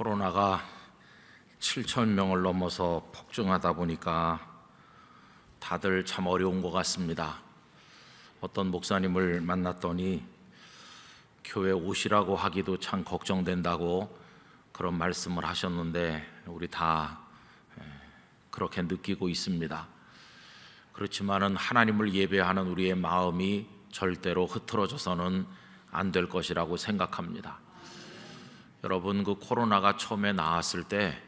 코로나가 7천 명을 넘어서 폭증하다 보니까 다들 참 어려운 것 같습니다. 어떤 목사님을 만났더니 교회 오시라고 하기도 참 걱정된다고 그런 말씀을 하셨는데 우리 다 그렇게 느끼고 있습니다. 그렇지만은 하나님을 예배하는 우리의 마음이 절대로 흐트러져서는 안 될 것이라고 생각합니다. 여러분, 그 코로나가 처음에 나왔을 때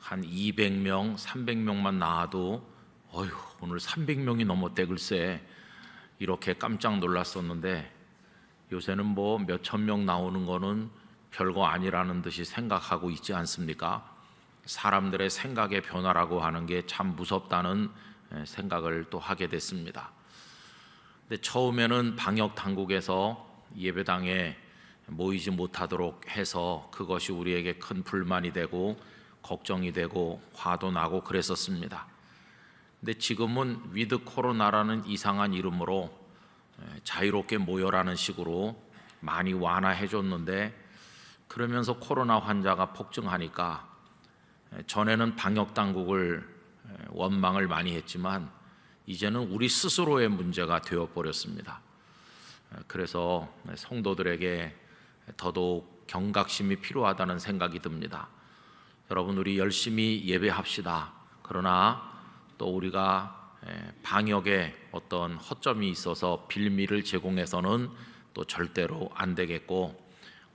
한 200명, 300명만 나와도 어휴, 오늘 300명이 넘었대 글쎄 이렇게 깜짝 놀랐었는데 요새는 뭐 몇천 명 나오는 거는 별거 아니라는 듯이 생각하고 있지 않습니까? 사람들의 생각의 변화라고 하는 게 참 무섭다는 생각을 또 하게 됐습니다. 근데 처음에는 방역 당국에서 예배당에 모이지 못하도록 해서 그것이 우리에게 큰 불만이 되고 걱정이 되고 화도 나고 그랬었습니다. 근데 지금은 위드 코로나라는 이상한 이름으로 자유롭게 모여라는 식으로 많이 완화해 줬는데, 그러면서 코로나 환자가 폭증하니까 전에는 방역 당국을 원망을 많이 했지만 이제는 우리 스스로의 문제가 되어 버렸습니다. 그래서 성도들에게 더더욱 경각심이 필요하다는 생각이 듭니다. 여러분, 우리 열심히 예배합시다. 그러나 또 우리가 방역에 어떤 허점이 있어서 빌미를 제공해서는 또 절대로 안 되겠고,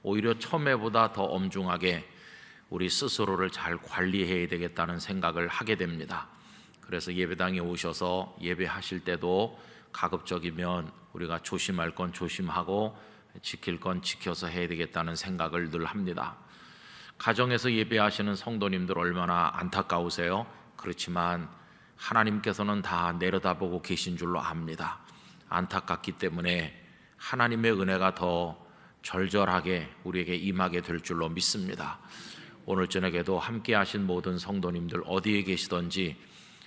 오히려 처음에보다 더 엄중하게 우리 스스로를 잘 관리해야 되겠다는 생각을 하게 됩니다. 그래서 예배당에 오셔서 예배하실 때도 가급적이면 우리가 조심할 건 조심하고 지킬 건 지켜서 해야 되겠다는 생각을 늘 합니다. 가정에서 예배하시는 성도님들 얼마나 안타까우세요? 그렇지만 하나님께서는 다 내려다보고 계신 줄로 압니다. 안타깝기 때문에 하나님의 은혜가 더 절절하게 우리에게 임하게 될 줄로 믿습니다. 오늘 저녁에도 함께 하신 모든 성도님들 어디에 계시든지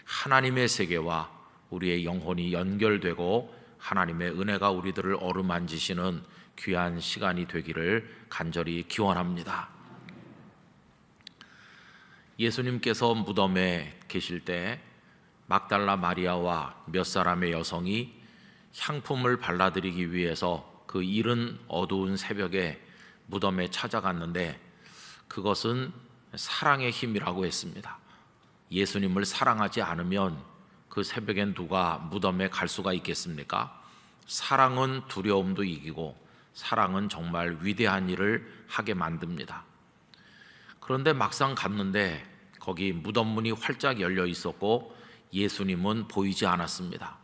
하나님의 세계와 우리의 영혼이 연결되고 하나님의 은혜가 우리들을 어루만지시는 귀한 시간이 되기를 간절히 기원합니다. 예수님께서 무덤에 계실 때 막달라 마리아와 몇 사람의 여성이 향품을 발라드리기 위해서 그 이른 어두운 새벽에 무덤에 찾아갔는데 그것은 사랑의 힘이라고 했습니다. 예수님을 사랑하지 않으면 그 새벽엔 누가 무덤에 갈 수가 있겠습니까? 사랑은 두려움도 이기고 사랑은 정말 위대한 일을 하게 만듭니다. 그런데 막상 갔는데 거기 무덤 문이 활짝 열려 있었고 예수님은 보이지 않았습니다.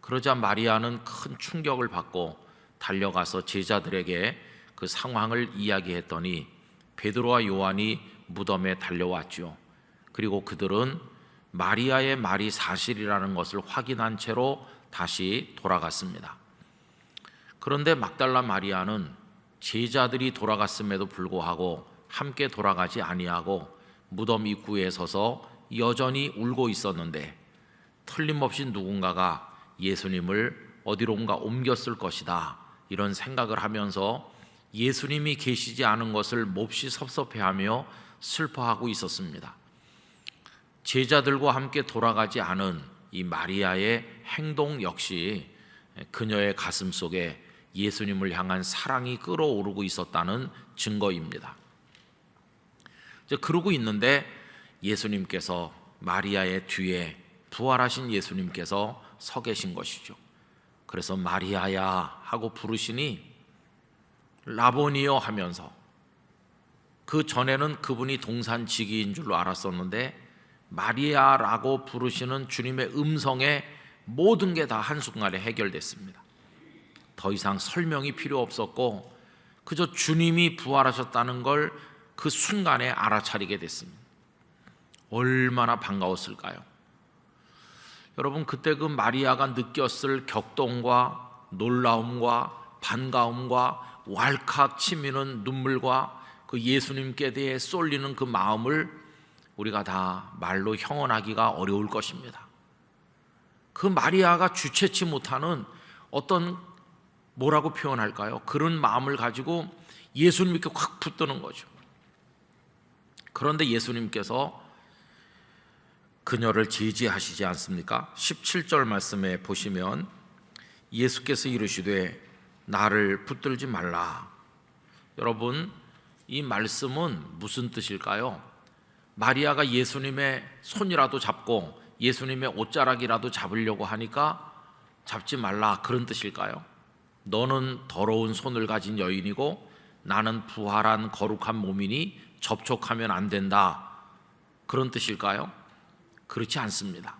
그러자 마리아는 큰 충격을 받고 달려가서 제자들에게 그 상황을 이야기했더니 베드로와 요한이 무덤에 달려왔죠. 그리고 그들은 마리아의 말이 사실이라는 것을 확인한 채로 다시 돌아갔습니다. 그런데 막달라 마리아는 제자들이 돌아갔음에도 불구하고 함께 돌아가지 아니하고 무덤 입구에 서서 여전히 울고 있었는데 틀림없이 누군가가 예수님을 어디론가 옮겼을 것이다 이런 생각을 하면서 예수님이 계시지 않은 것을 몹시 섭섭해하며 슬퍼하고 있었습니다. 제자들과 함께 돌아가지 않은 이 마리아의 행동 역시 그녀의 가슴 속에 예수님을 향한 사랑이 끓어오르고 있었다는 증거입니다. 그러고 있는데 예수님께서 마리아의 뒤에 부활하신 예수님께서 서 계신 것이죠. 그래서 마리아야 하고 부르시니 라보니여 하면서, 그 전에는 그분이 동산지기인 줄로 알았었는데 마리아라고 부르시는 주님의 음성에 모든 게 다 한순간에 해결됐습니다. 더 이상 설명이 필요 없었고 그저 주님이 부활하셨다는 걸 그 순간에 알아차리게 됐습니다. 얼마나 반가웠을까요? 여러분, 그때 그 마리아가 느꼈을 격동과 놀라움과 반가움과 왈칵 치미는 눈물과 그 예수님께 대해 쏠리는 그 마음을 우리가 다 말로 형언하기가 어려울 것입니다. 그 마리아가 주체치 못하는 어떤 뭐라고 표현할까요? 그런 마음을 가지고 예수님께 확 붙드는 거죠. 그런데 예수님께서 그녀를 제지하시지 않습니까? 17절 말씀에 보시면 예수께서 이르시되 나를 붙들지 말라. 여러분, 이 말씀은 무슨 뜻일까요? 마리아가 예수님의 손이라도 잡고 예수님의 옷자락이라도 잡으려고 하니까 잡지 말라, 그런 뜻일까요? 너는 더러운 손을 가진 여인이고 나는 부활한 거룩한 몸이니 접촉하면 안 된다, 그런 뜻일까요? 그렇지 않습니다.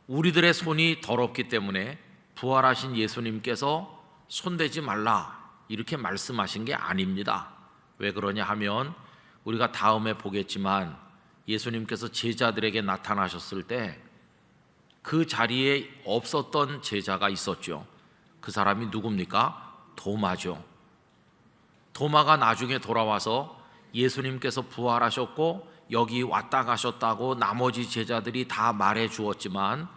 우리들의 손이 더럽기 때문에 부활하신 예수님께서 손대지 말라 이렇게 말씀하신 게 아닙니다. 왜 그러냐 하면 우리가 다음에 보겠지만 예수님께서 제자들에게 나타나셨을 때 그 자리에 없었던 제자가 있었죠. 그 사람이 누굽니까? 도마죠. 도마가 나중에 돌아와서 예수님께서 부활하셨고 여기 왔다 가셨다고 나머지 제자들이 다 말해 주었지만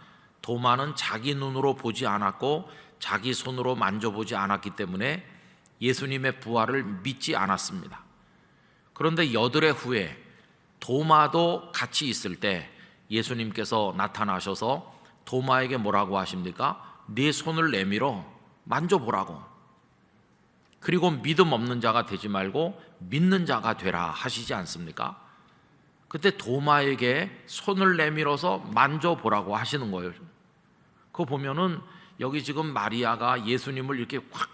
도마는 자기 눈으로 보지 않았고 자기 손으로 만져보지 않았기 때문에 예수님의 부활을 믿지 않았습니다. 그런데 여드레 후에 도마도 같이 있을 때 예수님께서 나타나셔서 도마에게 뭐라고 하십니까? 네 손을 내밀어 만져보라고. 그리고 믿음 없는 자가 되지 말고 믿는 자가 되라 하시지 않습니까? 그때 도마에게 손을 내밀어서 만져보라고 하시는 거예요. 그거 보면은 여기 지금 마리아가 예수님을 이렇게 확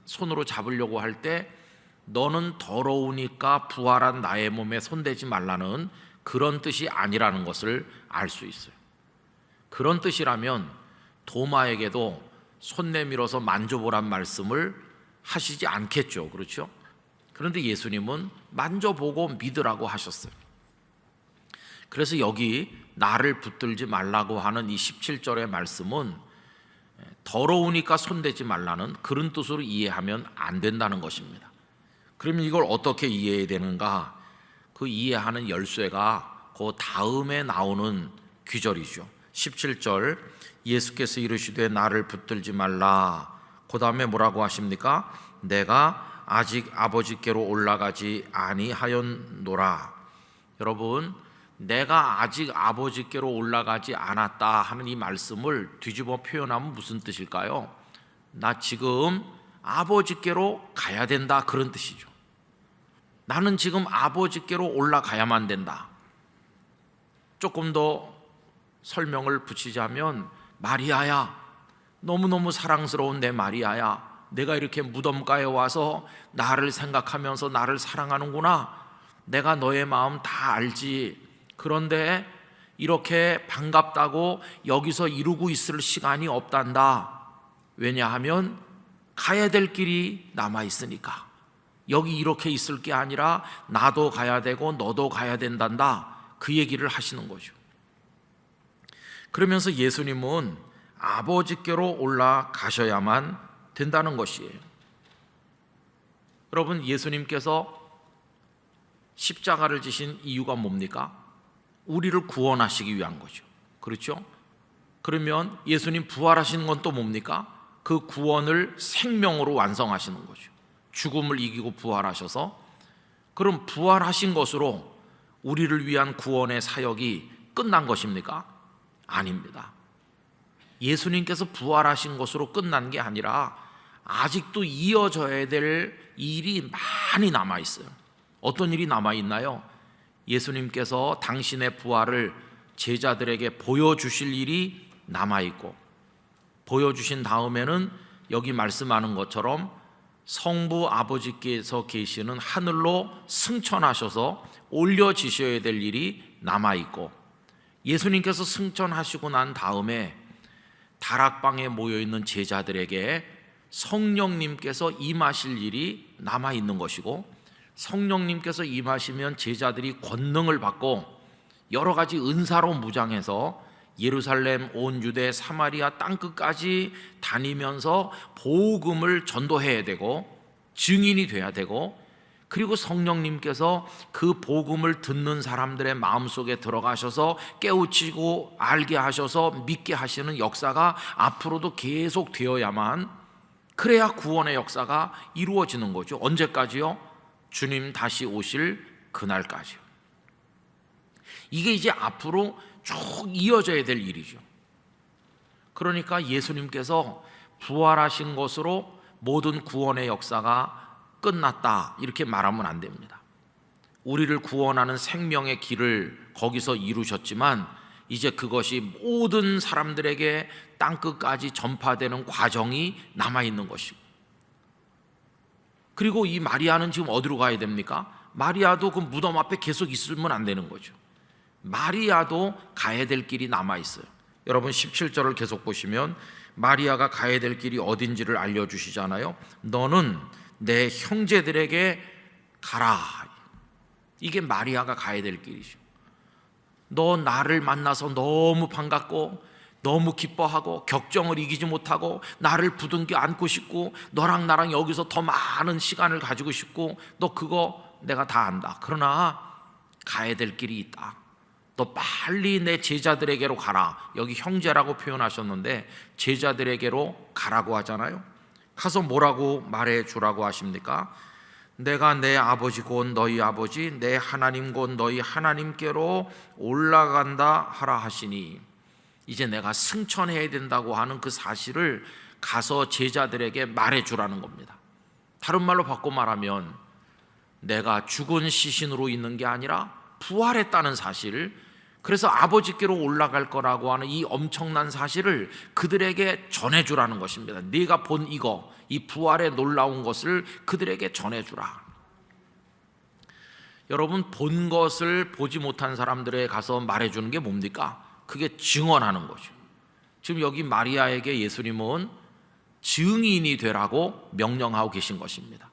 손으로 잡으려고 할 때 너는 더러우니까 부활한 나의 몸에 손대지 말라는 그런 뜻이 아니라는 것을 알 수 있어요. 그런 뜻이라면 도마에게도 손 내밀어서 만져보란 말씀을 하시지 않겠죠. 그렇죠? 그런데 예수님은 만져보고 믿으라고 하셨어요. 그래서 여기 나를 붙들지 말라고 하는 이 17절의 말씀은 더러우니까 손대지 말라는 그런 뜻으로 이해하면 안 된다는 것입니다. 그러면 이걸 어떻게 이해해야 되는가? 그 이해하는 열쇠가 그 다음에 나오는 귀절이죠. 17절 예수께서 이르시되 나를 붙들지 말라. 그 다음에 뭐라고 하십니까? 내가 아직 아버지께로 올라가지 아니하였노라. 여러분, 내가 아직 아버지께로 올라가지 않았다 하는 이 말씀을 뒤집어 표현하면 무슨 뜻일까요? 나 지금 아버지께로 가야 된다, 그런 뜻이죠. 나는 지금 아버지께로 올라가야만 된다. 조금 더 설명을 붙이자면 마리아야, 너무너무 사랑스러운 내 마리아야, 내가 이렇게 무덤가에 와서 나를 생각하면서 나를 사랑하는구나. 내가 너의 마음 다 알지. 그런데 이렇게 반갑다고 여기서 이루고 있을 시간이 없단다. 왜냐하면 가야 될 길이 남아 있으니까. 여기 이렇게 있을 게 아니라 나도 가야 되고 너도 가야 된단다, 그 얘기를 하시는 거죠. 그러면서 예수님은 아버지께로 올라가셔야만 된다는 것이에요. 여러분, 예수님께서 십자가를 지신 이유가 뭡니까? 우리를 구원하시기 위한 거죠. 그렇죠? 그러면 예수님 부활하시는 건 또 뭡니까? 그 구원을 생명으로 완성하시는 거죠. 죽음을 이기고 부활하셔서, 그럼 부활하신 것으로 우리를 위한 구원의 사역이 끝난 것입니까? 아닙니다. 예수님께서 부활하신 것으로 끝난 게 아니라 아직도 이어져야 될 일이 많이 남아 있어요. 어떤 일이 남아 있나요? 예수님께서 당신의 부활을 제자들에게 보여주실 일이 남아 있고, 보여주신 다음에는 여기 말씀하는 것처럼 성부 아버지께서 계시는 하늘로 승천하셔서 올려지셔야 될 일이 남아 있고, 예수님께서 승천하시고 난 다음에 다락방에 모여있는 제자들에게 성령님께서 임하실 일이 남아 있는 것이고, 성령님께서 임하시면 제자들이 권능을 받고 여러 가지 은사로 무장해서 예루살렘, 온 유대, 사마리아 땅끝까지 다니면서 복음을 전도해야 되고 증인이 돼야 되고, 그리고 성령님께서 그 복음을 듣는 사람들의 마음속에 들어가셔서 깨우치고 알게 하셔서 믿게 하시는 역사가 앞으로도 계속 되어야만, 그래야 구원의 역사가 이루어지는 거죠. 언제까지요? 주님 다시 오실 그날까지요. 이게 이제 앞으로 쭉 이어져야 될 일이죠. 그러니까 예수님께서 부활하신 것으로 모든 구원의 역사가 끝났다 이렇게 말하면 안 됩니다. 우리를 구원하는 생명의 길을 거기서 이루셨지만 이제 그것이 모든 사람들에게 땅끝까지 전파되는 과정이 남아있는 것이고, 그리고 이 마리아는 지금 어디로 가야 됩니까? 마리아도 그 무덤 앞에 계속 있으면 안 되는 거죠. 마리아도 가야 될 길이 남아있어요. 여러분 17절을 계속 보시면 마리아가 가야 될 길이 어딘지를 알려주시잖아요. 너는 내 형제들에게 가라. 이게 마리아가 가야 될 길이죠. 너 나를 만나서 너무 반갑고 너무 기뻐하고 격정을 이기지 못하고 나를 부둥켜 안고 싶고 너랑 나랑 여기서 더 많은 시간을 가지고 싶고 너 그거 내가 다 안다. 그러나 가야 될 길이 있다. 너 빨리 내 제자들에게로 가라. 여기 형제라고 표현하셨는데 제자들에게로 가라고 하잖아요. 가서 뭐라고 말해 주라고 하십니까? 내가 내 아버지 곧 너희 아버지 내 하나님 곧 너희 하나님께로 올라간다 하라 하시니, 이제 내가 승천해야 된다고 하는 그 사실을 가서 제자들에게 말해 주라는 겁니다. 다른 말로 바꿔 말하면 내가 죽은 시신으로 있는 게 아니라 부활했다는 사실, 그래서 아버지께로 올라갈 거라고 하는 이 엄청난 사실을 그들에게 전해주라는 것입니다. 네가 본 이거, 이 부활의 놀라운 것을 그들에게 전해주라. 여러분, 본 것을 보지 못한 사람들에게 가서 말해주는 게 뭡니까? 그게 증언하는 거죠. 지금 여기 마리아에게 예수님은 증인이 되라고 명령하고 계신 것입니다.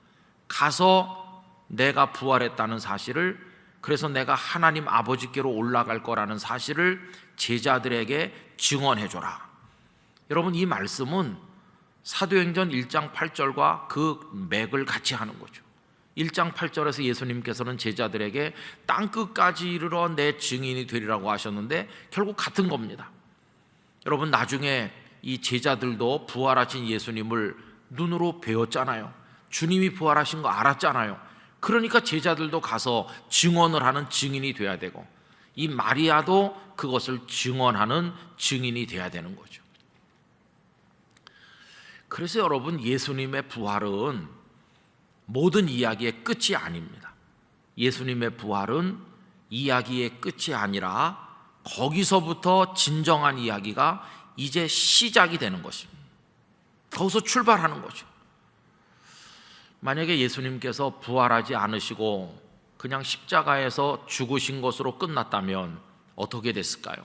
가서 내가 부활했다는 사실을, 그래서 내가 하나님 아버지께로 올라갈 거라는 사실을 제자들에게 증언해줘라. 여러분, 이 말씀은 사도행전 1장 8절과 그 맥을 같이 하는 거죠. 1장 8절에서 예수님께서는 제자들에게 땅끝까지 이르러 내 증인이 되리라고 하셨는데 결국 같은 겁니다. 여러분, 나중에 이 제자들도 부활하신 예수님을 눈으로 배웠잖아요. 주님이 부활하신 거 알았잖아요. 그러니까 제자들도 가서 증언을 하는 증인이 돼야 되고, 이 마리아도 그것을 증언하는 증인이 돼야 되는 거죠. 그래서 여러분, 예수님의 부활은 모든 이야기의 끝이 아닙니다. 예수님의 부활은 이야기의 끝이 아니라 거기서부터 진정한 이야기가 이제 시작이 되는 것입니다. 거기서 출발하는 거죠. 만약에 예수님께서 부활하지 않으시고 그냥 십자가에서 죽으신 것으로 끝났다면 어떻게 됐을까요?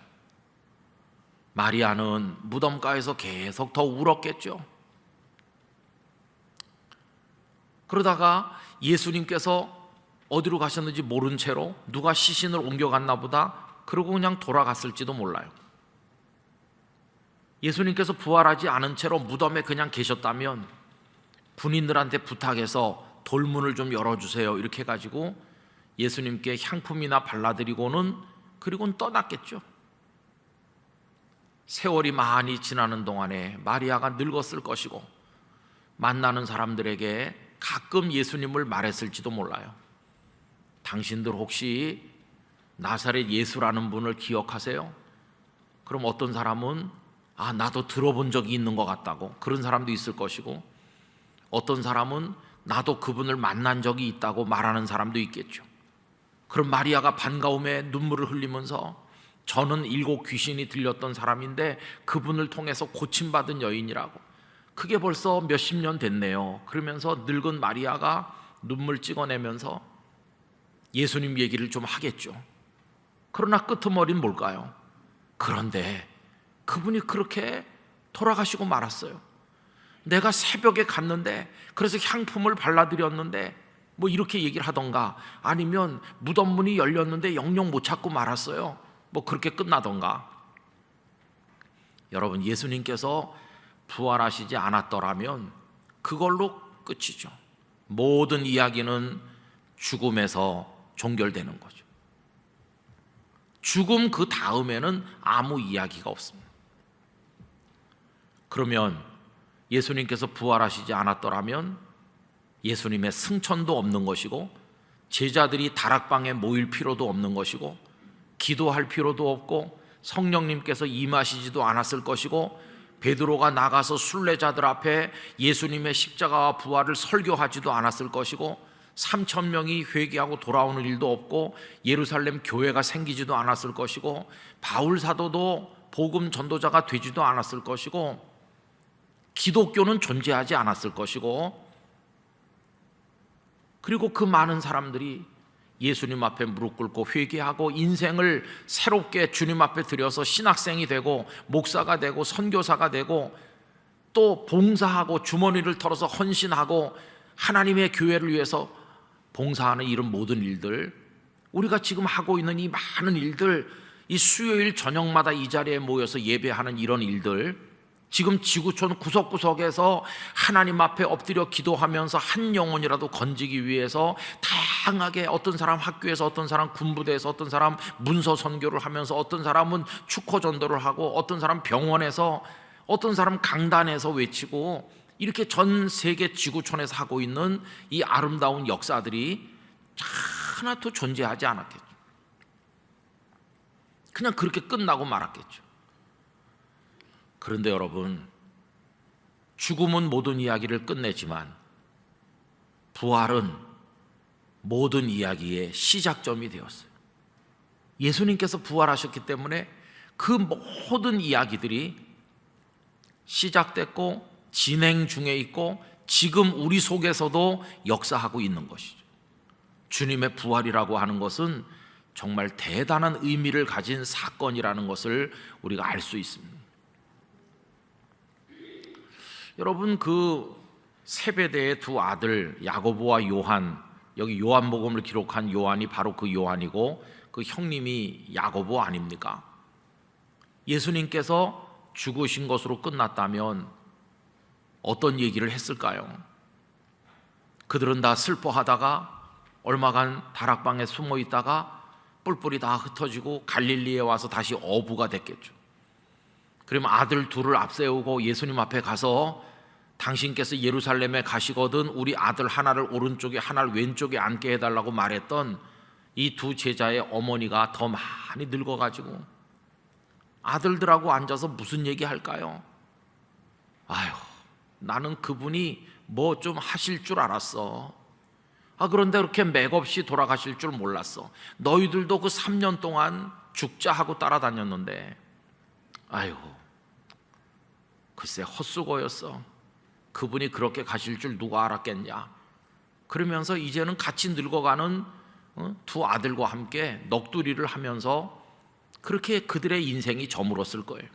마리아는 무덤가에서 계속 더 울었겠죠. 그러다가 예수님께서 어디로 가셨는지 모른 채로 누가 시신을 옮겨갔나 보다 그러고 그냥 돌아갔을지도 몰라요. 예수님께서 부활하지 않은 채로 무덤에 그냥 계셨다면 군인들한테 부탁해서 돌문을 좀 열어주세요 이렇게 해가지고 예수님께 향품이나 발라드리고는 그리고는 떠났겠죠. 세월이 많이 지나는 동안에 마리아가 늙었을 것이고 만나는 사람들에게 가끔 예수님을 말했을지도 몰라요. 당신들 혹시 나사렛 예수라는 분을 기억하세요? 그럼 어떤 사람은 나도 들어본 적이 있는 것 같다고, 그런 사람도 있을 것이고, 어떤 사람은 나도 그분을 만난 적이 있다고 말하는 사람도 있겠죠. 그럼 마리아가 반가움에 눈물을 흘리면서 저는 7 귀신이 들렸던 사람인데 그분을 통해서 고침받은 여인이라고, 그게 벌써 몇십 년 됐네요. 그러면서 늙은 마리아가 눈물 찍어내면서 예수님 얘기를 좀 하겠죠. 그러나 끄트머리는 뭘까요? 그런데 그분이 그렇게 돌아가시고 말았어요. 내가 새벽에 갔는데 그래서 향품을 발라드렸는데 뭐 이렇게 얘기를 하던가, 아니면 무덤 문이 열렸는데 영영 못 찾고 말았어요. 뭐 그렇게 끝나던가. 여러분, 예수님께서 부활하시지 않았더라면 그걸로 끝이죠. 모든 이야기는 죽음에서 종결되는 거죠. 죽음 그 다음에는 아무 이야기가 없습니다. 그러면 예수님께서 부활하시지 않았더라면 예수님의 승천도 없는 것이고 제자들이 다락방에 모일 필요도 없는 것이고 기도할 필요도 없고 성령님께서 임하시지도 않았을 것이고 베드로가 나가서 순례자들 앞에 예수님의 십자가와 부활을 설교하지도 않았을 것이고 3천 명이 회개하고 돌아오는 일도 없고 예루살렘 교회가 생기지도 않았을 것이고 바울 사도도 복음 전도자가 되지도 않았을 것이고 기독교는 존재하지 않았을 것이고 그리고 그 많은 사람들이 예수님 앞에 무릎 꿇고 회개하고 인생을 새롭게 주님 앞에 들여서 신학생이 되고 목사가 되고 선교사가 되고 또 봉사하고 주머니를 털어서 헌신하고 하나님의 교회를 위해서 봉사하는 이런 모든 일들, 우리가 지금 하고 있는 이 많은 일들, 이 수요일 저녁마다 이 자리에 모여서 예배하는 이런 일들, 지금 지구촌 구석구석에서 하나님 앞에 엎드려 기도하면서 한 영혼이라도 건지기 위해서 다양하게 어떤 사람 학교에서, 어떤 사람 군부대에서, 어떤 사람 문서 선교를 하면서, 어떤 사람은 축호 전도를 하고, 어떤 사람 병원에서, 어떤 사람 강단에서 외치고, 이렇게 전 세계 지구촌에서 하고 있는 이 아름다운 역사들이 하나도 존재하지 않았겠죠. 그냥 그렇게 끝나고 말았겠죠. 그런데 여러분, 죽음은 모든 이야기를 끝내지만 부활은 모든 이야기의 시작점이 되었어요. 예수님께서 부활하셨기 때문에 그 모든 이야기들이 시작됐고 진행 중에 있고 지금 우리 속에서도 역사하고 있는 것이죠. 주님의 부활이라고 하는 것은 정말 대단한 의미를 가진 사건이라는 것을 우리가 알 수 있습니다. 여러분, 그 세베대의 두 아들 야고보와 요한, 여기 요한복음을 기록한 요한이 바로 그 요한이고 그 형님이 야고보 아닙니까? 예수님께서 죽으신 것으로 끝났다면 어떤 얘기를 했을까요? 그들은 다 슬퍼하다가 얼마간 다락방에 숨어 있다가 뿔뿔이 다 흩어지고 갈릴리에 와서 다시 어부가 됐겠죠. 그러면 아들 둘을 앞세우고 예수님 앞에 가서 당신께서 예루살렘에 가시거든 우리 아들 하나를 오른쪽에 하나를 왼쪽에 앉게 해달라고 말했던 이 두 제자의 어머니가 더 많이 늙어가지고 아들들하고 앉아서 무슨 얘기 할까요? 아유, 나는 그분이 뭐 좀 하실 줄 알았어. 그런데 그렇게 맥없이 돌아가실 줄 몰랐어. 너희들도 그 3년 동안 죽자 하고 따라다녔는데 아유, 글쎄 헛수고였어. 그분이 그렇게 가실 줄 누가 알았겠냐. 그러면서 이제는 같이 늙어가는 두 아들과 함께 넋두리를 하면서 그렇게 그들의 인생이 저물었을 거예요.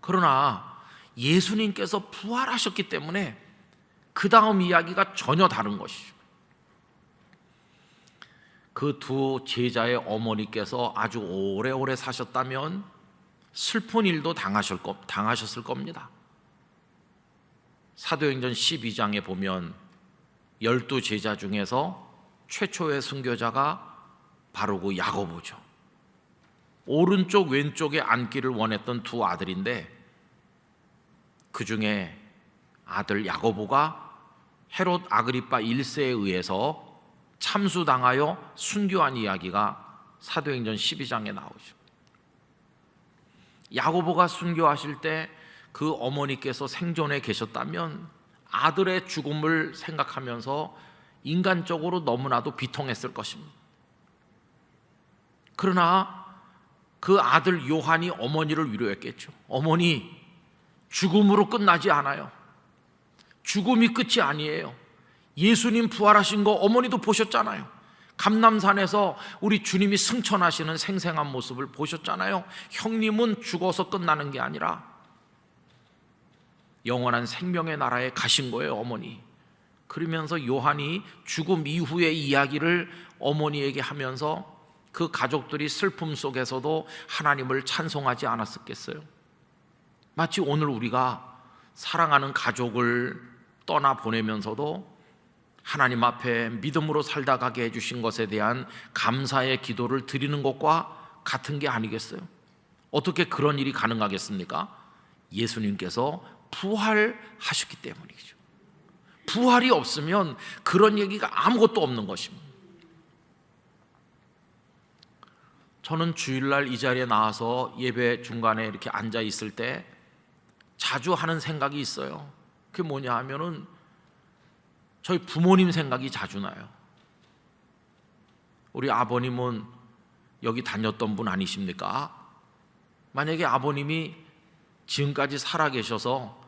그러나 예수님께서 부활하셨기 때문에 그 다음 이야기가 전혀 다른 것이죠. 그 두 제자의 어머니께서 아주 오래오래 사셨다면 슬픈 일도 당하셨을 겁니다. 사도행전 12장에 보면 12제자 중에서 최초의 순교자가 바로 그 야고보죠. 오른쪽 왼쪽에 앉기를 원했던 두 아들인데 그 중에 아들 야고보가 헤롯 아그리파 1세에 의해서 참수당하여 순교한 이야기가 사도행전 12장에 나오죠. 야고보가 순교하실 때 그 어머니께서 생존해 계셨다면 아들의 죽음을 생각하면서 인간적으로 너무나도 비통했을 것입니다. 그러나 그 아들 요한이 어머니를 위로했겠죠. 어머니, 죽음으로 끝나지 않아요. 죽음이 끝이 아니에요. 예수님 부활하신 거 어머니도 보셨잖아요. 감람산에서 우리 주님이 승천하시는 생생한 모습을 보셨잖아요. 형님은 죽어서 끝나는 게 아니라 영원한 생명의 나라에 가신 거예요, 어머니. 그러면서 요한이 죽음 이후의 이야기를 어머니에게 하면서 그 가족들이 슬픔 속에서도 하나님을 찬송하지 않았었겠어요? 마치 오늘 우리가 사랑하는 가족을 떠나보내면서도 하나님 앞에 믿음으로 살다 가게 해주신 것에 대한 감사의 기도를 드리는 것과 같은 게 아니겠어요? 어떻게 그런 일이 가능하겠습니까? 예수님께서 부활하셨기 때문이죠. 부활이 없으면 그런 얘기가 아무것도 없는 것입니다. 저는 주일날 이 자리에 나와서 예배 중간에 이렇게 앉아 있을 때 자주 하는 생각이 있어요. 그게 뭐냐 하면은 저희 부모님 생각이 자주 나요. 우리 아버님은 여기 다녔던 분 아니십니까? 만약에 아버님이 지금까지 살아계셔서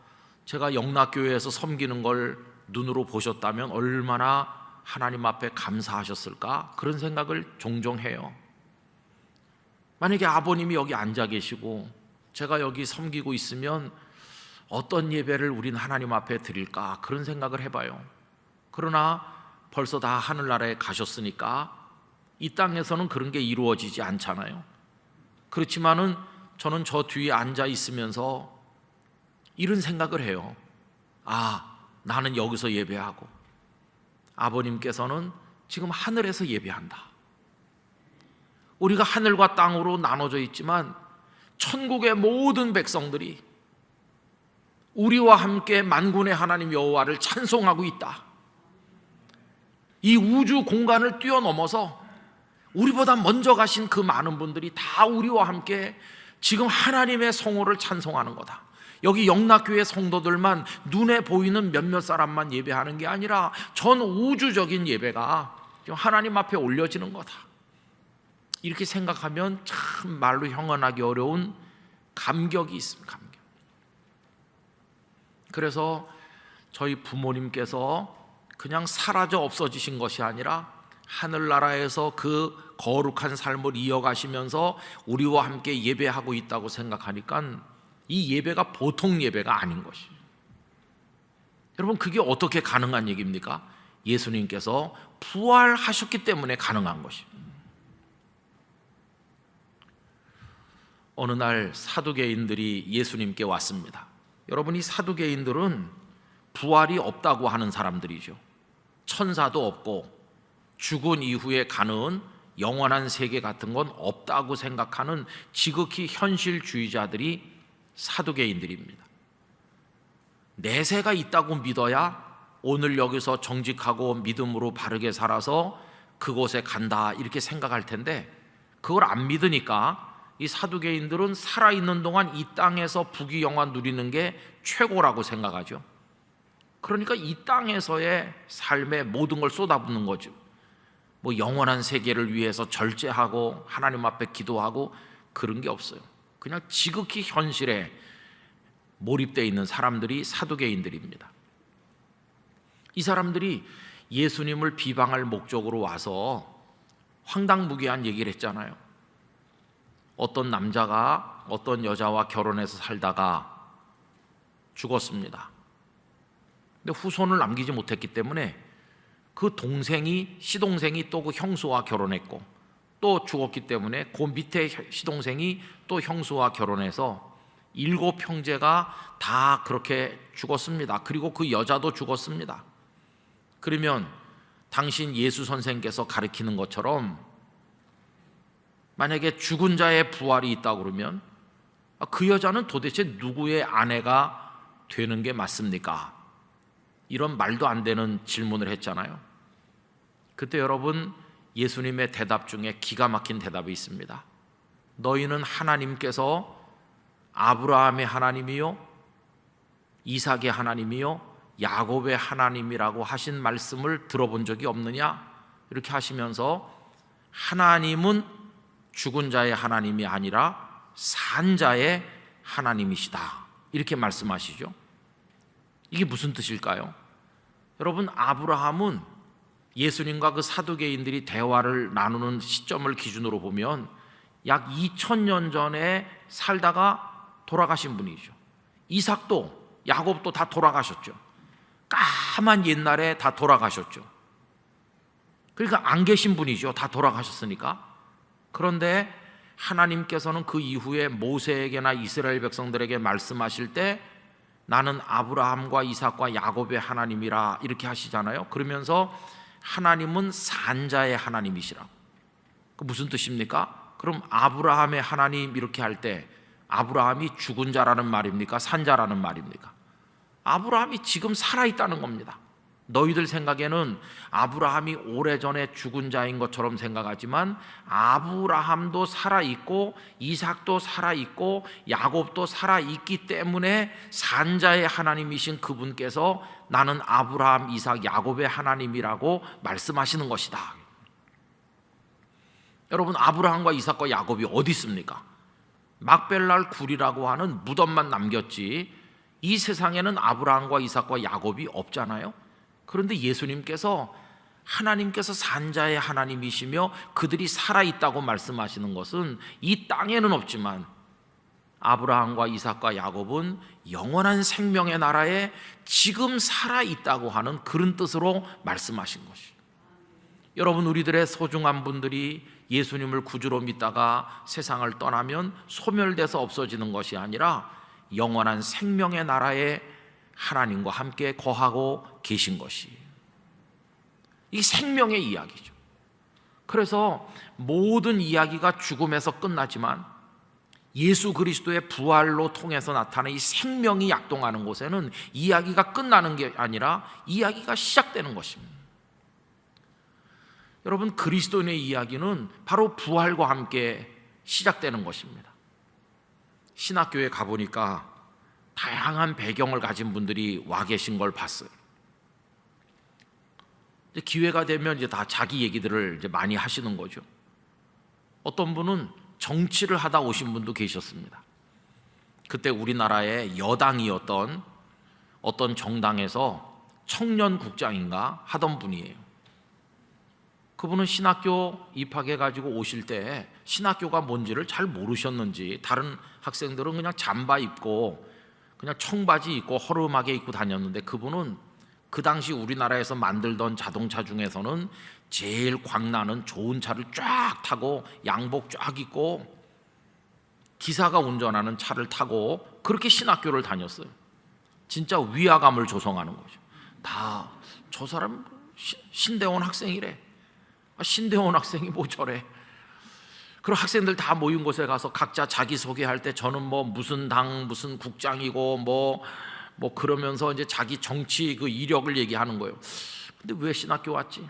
제가 영락교회에서 섬기는 걸 눈으로 보셨다면 얼마나 하나님 앞에 감사하셨을까? 그런 생각을 종종 해요. 만약에 아버님이 여기 앉아 계시고 제가 여기 섬기고 있으면 어떤 예배를 우린 하나님 앞에 드릴까? 그런 생각을 해봐요. 그러나 벌써 다 하늘나라에 가셨으니까 이 땅에서는 그런 게 이루어지지 않잖아요. 그렇지만은 저는 저 뒤에 앉아 있으면서 이런 생각을 해요. 나는 여기서 예배하고 아버님께서는 지금 하늘에서 예배한다. 우리가 하늘과 땅으로 나눠져 있지만 천국의 모든 백성들이 우리와 함께 만군의 하나님 여호와를 찬송하고 있다. 이 우주 공간을 뛰어넘어서 우리보다 먼저 가신 그 많은 분들이 다 우리와 함께 지금 하나님의 성호를 찬송하는 거다. 여기 영락교회 성도들만 눈에 보이는 몇몇 사람만 예배하는 게 아니라 전 우주적인 예배가 하나님 앞에 올려지는 거다. 이렇게 생각하면 참 말로 형언하기 어려운 감격이 있습니다. 감격. 그래서 저희 부모님께서 그냥 사라져 없어지신 것이 아니라 하늘나라에서 그 거룩한 삶을 이어가시면서 우리와 함께 예배하고 있다고 생각하니까 이 예배가 보통 예배가 아닌 것이에요. 여러분, 그게 어떻게 가능한 얘기입니까? 예수님께서 부활하셨기 때문에 가능한 것입니다. 어느 날 사두개인들이 예수님께 왔습니다. 여러분, 이 사두개인들은 부활이 없다고 하는 사람들이죠. 천사도 없고 죽은 이후에 가는 영원한 세계 같은 건 없다고 생각하는 지극히 현실주의자들이 사두개인들입니다. 내세가 있다고 믿어야 오늘 여기서 정직하고 믿음으로 바르게 살아서 그곳에 간다 이렇게 생각할 텐데 그걸 안 믿으니까 이 사두개인들은 살아있는 동안 이 땅에서 부귀영화 누리는 게 최고라고 생각하죠. 그러니까 이 땅에서의 삶의 모든 걸 쏟아붓는 거죠. 뭐 영원한 세계를 위해서 절제하고 하나님 앞에 기도하고 그런 게 없어요. 그냥 지극히 현실에 몰입되어 있는 사람들이 사두개인들입니다. 이 사람들이 예수님을 비방할 목적으로 와서 황당무계한 얘기를 했잖아요. 어떤 남자가 어떤 여자와 결혼해서 살다가 죽었습니다. 근데 후손을 남기지 못했기 때문에 그 시동생이 또 그 형수와 결혼했고 또 죽었기 때문에 그 밑에 시동생이 또 형수와 결혼해서 7 형제가 다 그렇게 죽었습니다. 그리고 그 여자도 죽었습니다. 그러면 당신 예수 선생께서 가르치는 것처럼 만약에 죽은 자의 부활이 있다고 그러면 그 여자는 도대체 누구의 아내가 되는 게 맞습니까? 이런 말도 안 되는 질문을 했잖아요. 그때 여러분, 예수님의 대답 중에 기가 막힌 대답이 있습니다. 너희는 하나님께서 아브라함의 하나님이요 이삭의 하나님이요 야곱의 하나님이라고 하신 말씀을 들어본 적이 없느냐? 이렇게 하시면서 하나님은 죽은 자의 하나님이 아니라 산 자의 하나님이시다 이렇게 말씀하시죠. 이게 무슨 뜻일까요? 여러분, 아브라함은 예수님과 그 사두개인들이 대화를 나누는 시점을 기준으로 보면 약 2000년 전에 살다가 돌아가신 분이죠. 이삭도 야곱도 다 돌아가셨죠. 까만 옛날에 다 돌아가셨죠. 그러니까 안 계신 분이죠. 다 돌아가셨으니까. 그런데 하나님께서는 그 이후에 모세에게나 이스라엘 백성들에게 말씀하실 때 나는 아브라함과 이삭과 야곱의 하나님이라 이렇게 하시잖아요. 그러면서 하나님은 산자의 하나님이시라고. 그 무슨 뜻입니까? 그럼 아브라함의 하나님 이렇게 할 때 아브라함이 죽은 자라는 말입니까? 산 자라는 말입니까? 아브라함이 지금 살아있다는 겁니다. 너희들 생각에는 아브라함이 오래전에 죽은 자인 것처럼 생각하지만 아브라함도 살아있고 이삭도 살아있고 야곱도 살아있기 때문에 산자의 하나님이신 그분께서 나는 아브라함, 이삭, 야곱의 하나님이라고 말씀하시는 것이다. 여러분, 아브라함과 이삭과 야곱이 어디 있습니까? 막벨랄 굴이라고 하는 무덤만 남겼지 이 세상에는 아브라함과 이삭과 야곱이 없잖아요. 그런데 예수님께서 하나님께서 산자의 하나님이시며 그들이 살아있다고 말씀하시는 것은 이 땅에는 없지만 아브라함과 이삭과 야곱은 영원한 생명의 나라에 지금 살아있다고 하는 그런 뜻으로 말씀하신 것이에요. 여러분, 우리들의 소중한 분들이 예수님을 구주로 믿다가 세상을 떠나면 소멸돼서 없어지는 것이 아니라 영원한 생명의 나라에 하나님과 함께 거하고 계신 것이 이 생명의 이야기죠. 그래서 모든 이야기가 죽음에서 끝나지만 예수 그리스도의 부활로 통해서 나타나는 이 생명이 약동하는 곳에는 이야기가 끝나는 게 아니라 이야기가 시작되는 것입니다. 여러분, 그리스도인의 이야기는 바로 부활과 함께 시작되는 것입니다. 신학교에 가보니까 다양한 배경을 가진 분들이 와 계신 걸 봤어요. 이제 기회가 되면 이제 다 자기 얘기들을 이제 많이 하시는 거죠. 어떤 분은 정치를 하다 오신 분도 계셨습니다. 그때 우리나라의 여당이었던 어떤 정당에서 청년국장인가 하던 분이에요. 그분은 신학교 입학해가지고 오실 때 신학교가 뭔지를 잘 모르셨는지 다른 학생들은 그냥 잠바 입고 그냥 청바지 입고 허름하게 입고 다녔는데 그분은 그 당시 우리나라에서 만들던 자동차 중에서는 제일 광나는 좋은 차를 쫙 타고 양복 쫙 입고 기사가 운전하는 차를 타고 그렇게 신학교를 다녔어요. 진짜 위화감을 조성하는 거죠. 다 저 사람 신대원 학생이래. 신대원 학생이 뭐 저래. 그리고 학생들 다 모인 곳에 가서 각자 자기소개할 때 저는 뭐 무슨 당 무슨 국장이고 뭐 그러면서 이제 자기 정치 그 이력을 얘기하는 거예요. 근데 왜 신학교 왔지?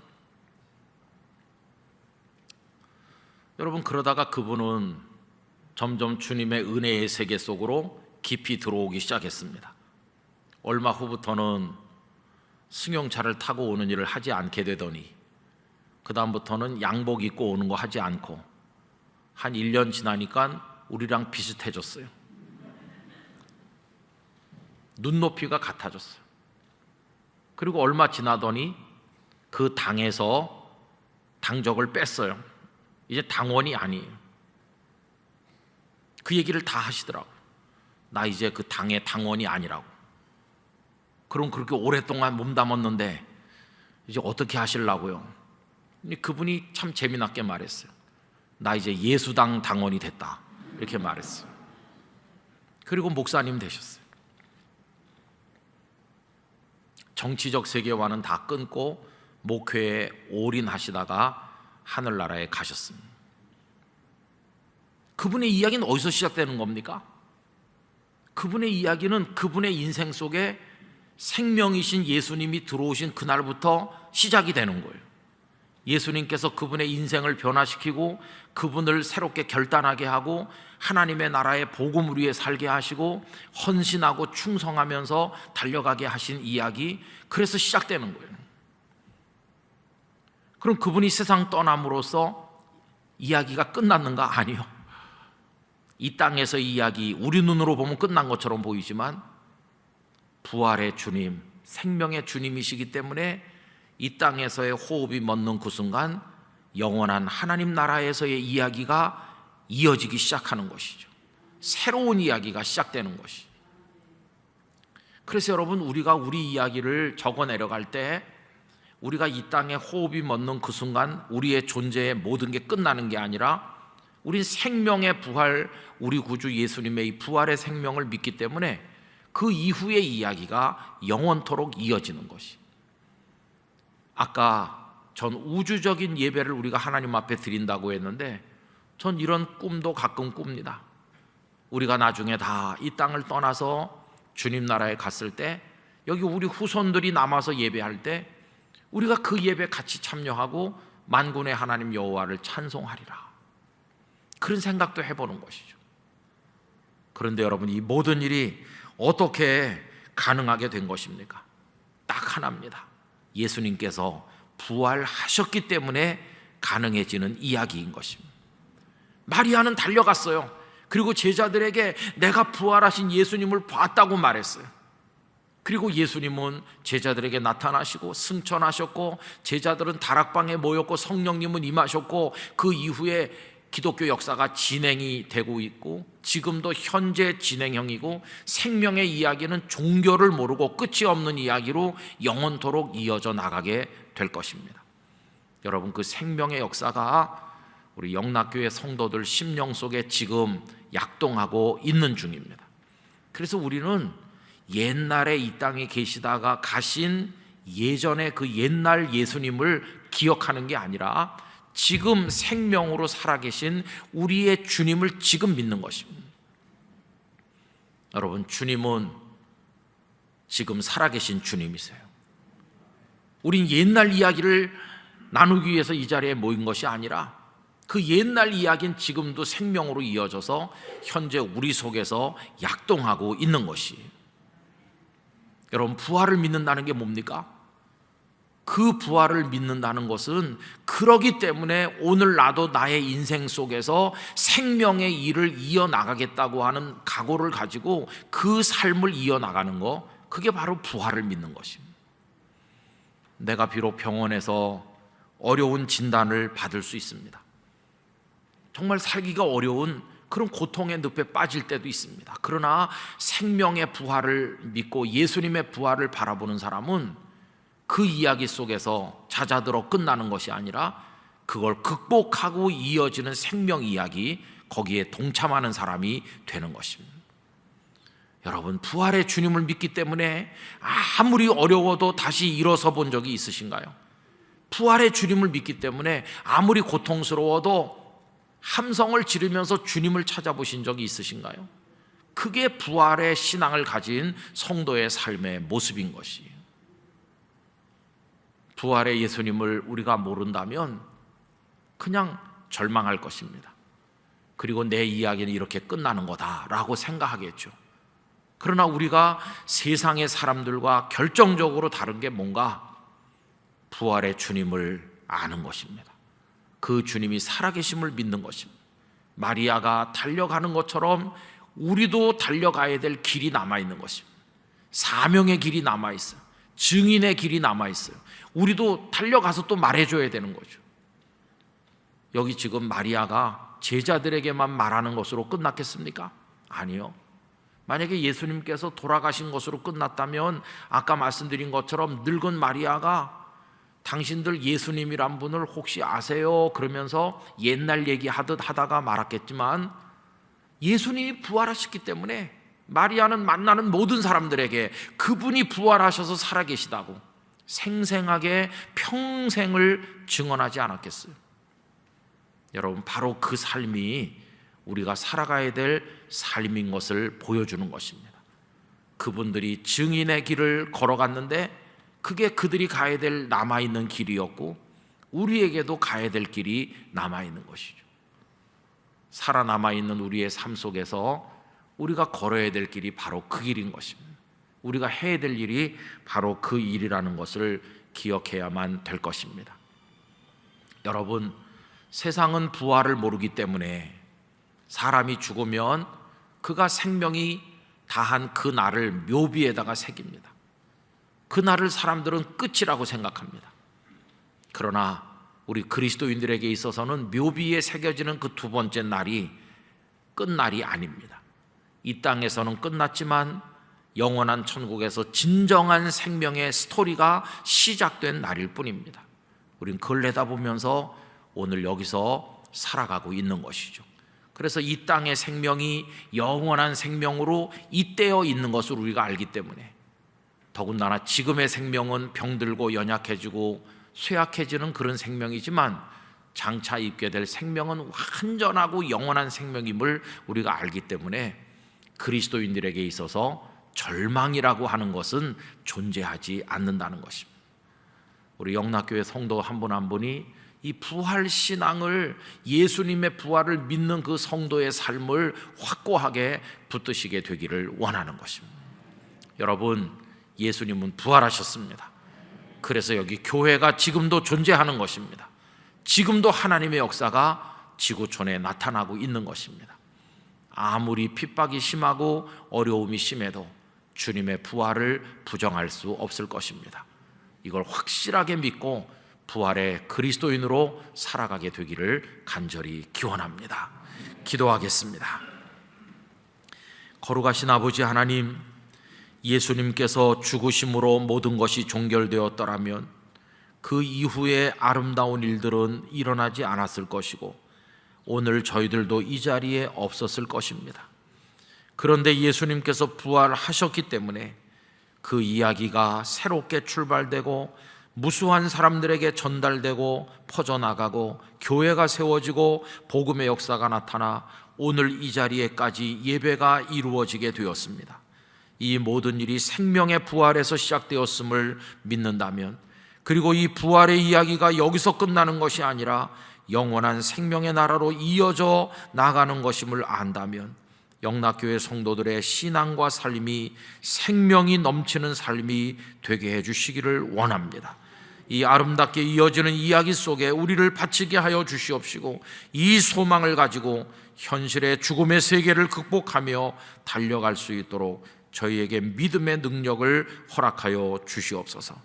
여러분, 그러다가 그분은 점점 주님의 은혜의 세계 속으로 깊이 들어오기 시작했습니다. 얼마 후부터는 승용차를 타고 오는 일을 하지 않게 되더니 그 다음부터는 양복 입고 오는 거 하지 않고 한 1년 지나니까 우리랑 비슷해졌어요. 눈높이가 같아졌어요. 그리고 얼마 지나더니 그 당에서 당적을 뺐어요. 이제 당원이 아니에요. 그 얘기를 다 하시더라고요. 나 이제 그 당의 당원이 아니라고. 그럼 그렇게 오랫동안 몸담았는데 이제 어떻게 하시려고요? 그분이 참 재미나게 말했어요. 나 이제 예수당 당원이 됐다. 이렇게 말했어요. 그리고 목사님 되셨어요. 정치적 세계와는 다 끊고 목회에 올인하시다가 하늘나라에 가셨습니다. 그분의 이야기는 어디서 시작되는 겁니까? 그분의 이야기는 그분의 인생 속에 생명이신 예수님이 들어오신 그날부터 시작이 되는 거예요. 예수님께서 그분의 인생을 변화시키고 그분을 새롭게 결단하게 하고 하나님의 나라의 복음을 위해 살게 하시고 헌신하고 충성하면서 달려가게 하신 이야기, 그래서 시작되는 거예요. 그럼 그분이 세상 떠남으로써 이야기가 끝났는가? 아니요. 이 땅에서 이야기 우리 눈으로 보면 끝난 것처럼 보이지만 부활의 주님, 생명의 주님이시기 때문에 이 땅에서의 호흡이 멎는 그 순간 영원한 하나님 나라에서의 이야기가 이어지기 시작하는 것이죠. 새로운 이야기가 시작되는 것이죠. 그래서 여러분, 우리가 우리 이야기를 적어 내려갈 때 우리가 이 땅에 호흡이 멎는 그 순간 우리의 존재의 모든 게 끝나는 게 아니라 우린 생명의 부활, 우리 구주 예수님의 이 부활의 생명을 믿기 때문에 그 이후의 이야기가 영원토록 이어지는 것이. 아까 전 우주적인 예배를 우리가 하나님 앞에 드린다고 했는데 전 이런 꿈도 가끔 꿉니다. 우리가 나중에 다 이 땅을 떠나서 주님 나라에 갔을 때 여기 우리 후손들이 남아서 예배할 때 우리가 그 예배 같이 참여하고 만군의 하나님 여호와를 찬송하리라, 그런 생각도 해보는 것이죠. 그런데 여러분, 이 모든 일이 어떻게 가능하게 된 것입니까? 딱 하나입니다. 예수님께서 부활하셨기 때문에 가능해지는 이야기인 것입니다. 마리아는 달려갔어요. 그리고 제자들에게 내가 부활하신 예수님을 봤다고 말했어요. 그리고 예수님은 제자들에게 나타나시고 승천하셨고, 제자들은 다락방에 모였고, 성령님은 임하셨고, 그 이후에 기독교 역사가 진행이 되고 있고, 지금도 현재 진행형이고, 생명의 이야기는 종교를 모르고 끝이 없는 이야기로 영원토록 이어져 나가게 될 것입니다. 여러분, 그 생명의 역사가 우리 영락교회 성도들 심령 속에 지금 약동하고 있는 중입니다. 그래서 우리는 옛날에 이 땅에 계시다가 가신 예전의 그 옛날 예수님을 기억하는 게 아니라 지금 생명으로 살아계신 우리의 주님을 지금 믿는 것입니다. 여러분, 주님은 지금 살아계신 주님이세요. 우린 옛날 이야기를 나누기 위해서 이 자리에 모인 것이 아니라 그 옛날 이야기는 지금도 생명으로 이어져서 현재 우리 속에서 약동하고 있는 것이에요. 여러분, 부활을 믿는다는 게 뭡니까? 그 부활을 믿는다는 것은 그러기 때문에 오늘 나도 나의 인생 속에서 생명의 일을 이어나가겠다고 하는 각오를 가지고 그 삶을 이어나가는 거, 그게 바로 부활을 믿는 것입니다. 내가 비록 병원에서 어려운 진단을 받을 수 있습니다. 정말 살기가 어려운 그런 고통의 늪에 빠질 때도 있습니다. 그러나 생명의 부활을 믿고 예수님의 부활을 바라보는 사람은 그 이야기 속에서 잦아들어 끝나는 것이 아니라 그걸 극복하고 이어지는 생명 이야기, 거기에 동참하는 사람이 되는 것입니다. 여러분, 부활의 주님을 믿기 때문에 아무리 어려워도 다시 일어서 본 적이 있으신가요? 부활의 주님을 믿기 때문에 아무리 고통스러워도 함성을 지르면서 주님을 찾아보신 적이 있으신가요? 그게 부활의 신앙을 가진 성도의 삶의 모습인 것이에요. 부활의 예수님을 우리가 모른다면 그냥 절망할 것입니다. 그리고 내 이야기는 이렇게 끝나는 거다라고 생각하겠죠. 그러나 우리가 세상의 사람들과 결정적으로 다른 게 뭔가? 부활의 주님을 아는 것입니다. 그 주님이 살아계심을 믿는 것입니다. 마리아가 달려가는 것처럼 우리도 달려가야 될 길이 남아있는 것입니다. 사명의 길이 남아있어요. 증인의 길이 남아있어요. 우리도 달려가서 또 말해줘야 되는 거죠. 여기 지금 마리아가 제자들에게만 말하는 것으로 끝났겠습니까? 아니요. 만약에 예수님께서 돌아가신 것으로 끝났다면 아까 말씀드린 것처럼 늙은 마리아가 당신들 예수님이란 분을 혹시 아세요? 그러면서 옛날 얘기하듯 하다가 말았겠지만, 예수님이 부활하셨기 때문에 마리아는 만나는 모든 사람들에게 그분이 부활하셔서 살아계시다고 생생하게 평생을 증언하지 않았겠어요? 여러분, 바로 그 삶이 우리가 살아가야 될 삶인 것을 보여주는 것입니다. 그분들이 증인의 길을 걸어갔는데 그게 그들이 가야 될 남아있는 길이었고, 우리에게도 가야 될 길이 남아있는 것이죠. 살아남아있는 우리의 삶 속에서 우리가 걸어야 될 길이 바로 그 길인 것입니다. 우리가 해야 될 일이 바로 그 일이라는 것을 기억해야만 될 것입니다. 여러분, 세상은 부활을 모르기 때문에 사람이 죽으면 그가 생명이 다한 그 날을 묘비에다가 새깁니다. 그 날을 사람들은 끝이라고 생각합니다. 그러나 우리 그리스도인들에게 있어서는 묘비에 새겨지는 그 두 번째 날이 끝날이 아닙니다. 이 땅에서는 끝났지만 영원한 천국에서 진정한 생명의 스토리가 시작된 날일 뿐입니다. 우린 그걸 내다보면서 오늘 여기서 살아가고 있는 것이죠. 그래서 이 땅의 생명이 영원한 생명으로 잇대어 있는 것을 우리가 알기 때문에, 더군다나 지금의 생명은 병들고 연약해지고 쇠약해지는 그런 생명이지만 장차 입게 될 생명은 완전하고 영원한 생명임을 우리가 알기 때문에 그리스도인들에게 있어서 절망이라고 하는 것은 존재하지 않는다는 것입니다. 우리 영락교회 성도 한 분 한 분이 이 부활 신앙을, 예수님의 부활을 믿는 그 성도의 삶을 확고하게 붙드시게 되기를 원하는 것입니다. 여러분, 예수님은 부활하셨습니다. 그래서 여기 교회가 지금도 존재하는 것입니다. 지금도 하나님의 역사가 지구촌에 나타나고 있는 것입니다. 아무리 핍박이 심하고 어려움이 심해도 주님의 부활을 부정할 수 없을 것입니다. 이걸 확실하게 믿고 부활의 그리스도인으로 살아가게 되기를 간절히 기원합니다. 기도하겠습니다. 거룩하신 아버지 하나님, 예수님께서 죽으심으로 모든 것이 종결되었더라면 그 이후에 아름다운 일들은 일어나지 않았을 것이고 오늘 저희들도 이 자리에 없었을 것입니다. 그런데 예수님께서 부활하셨기 때문에 그 이야기가 새롭게 출발되고 무수한 사람들에게 전달되고 퍼져나가고 교회가 세워지고 복음의 역사가 나타나 오늘 이 자리에까지 예배가 이루어지게 되었습니다. 이 모든 일이 생명의 부활에서 시작되었음을 믿는다면, 그리고 이 부활의 이야기가 여기서 끝나는 것이 아니라 영원한 생명의 나라로 이어져 나가는 것임을 안다면 영락교회 성도들의 신앙과 삶이 생명이 넘치는 삶이 되게 해주시기를 원합니다. 이 아름답게 이어지는 이야기 속에 우리를 바치게 하여 주시옵시고 이 소망을 가지고 현실의 죽음의 세계를 극복하며 달려갈 수 있도록 저희에게 믿음의 능력을 허락하여 주시옵소서.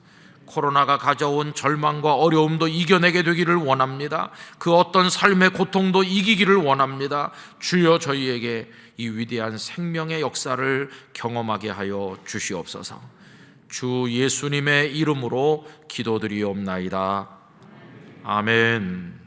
코로나가 가져온 절망과 어려움도 이겨내게 되기를 원합니다. 그 어떤 삶의 고통도 이기기를 원합니다. 주여, 저희에게 이 위대한 생명의 역사를 경험하게 하여 주시옵소서. 주 예수님의 이름으로 기도드리옵나이다. 아멘.